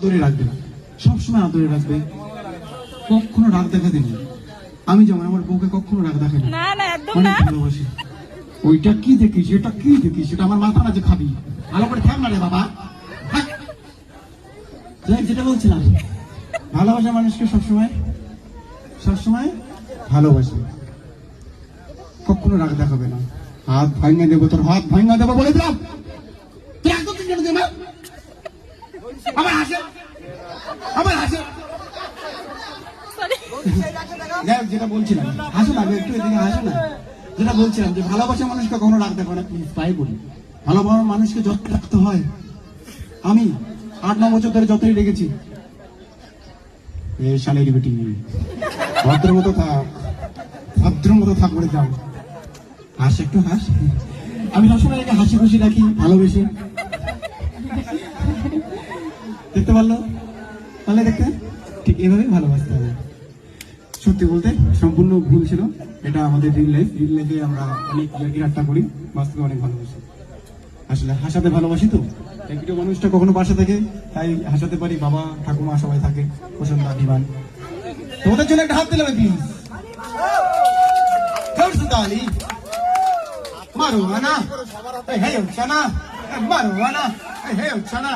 আদরে রাখবে, সবসময় আদরে রাখবে, কখনো রাগ দেখা দিনি। আমি যেমন আমার বউকে কখনো রাগ দেখাই না, অনেক ভালোবাসি। ওইটা কি দেখিস, এটা কি দেখিস, এটা আমার মাথা না যে খাবি, ভালো করে থাম না রে বাবা। যেটা বলছিলাম, ভালোবাসা মানুষকে সবসময় সবসময় ভালোবাসে, কখনো রাগ দেখাবে না। হাত ভাঙা দেবো, তোর হাত ভাঙা দেবো বলে দিলাম। তুই একদম কেন দেব, আবার হাসে, আবার হাসে। যেটা বলছিলাম, হাসো না একটু, এদিকে হাসো না। যেটা বলছিলাম যে ভালোবাসা মানুষকে কখনো রাগ দেখাবে না, প্লিজ তাই বলি। ভালোবাসা মানুষকে যত্ন রাখতে হয়। আমি 8-9 বছর ধরে যতই রেখেছি, শালের বেটি ভদ্র মতো থাক, ভদ্র মতো থাক বলে যাও। হাস, একটু হাস। আমি সবসময় একে হাসি খুশি রাখি, ভালোবেসে। দেখতে পারলো, তাহলে দেখতে ঠিক এভাবেই ভালোবাসতে হবে। সত্যি বলতে সম্পূর্ণ ভুল ছিল, এটা আমাদের রিল লাইফে আমরা অনেক ঠাট্টা করি, বাস্তবে অনেক ভালোবাসি। আসলে হাসাতে ভালোবাসি তো, একটু মানুষটা কখনো বাসা থাকে তাই হাসাতে পারি। বাবা ঠাকুমা সবাই থাকে, পছন্দ অভিমান। তোমাদের জন্য একটা হাত দিলাম প্লিজ। মারো না, হে উঠছে না, মারো না, হে উঠছে না।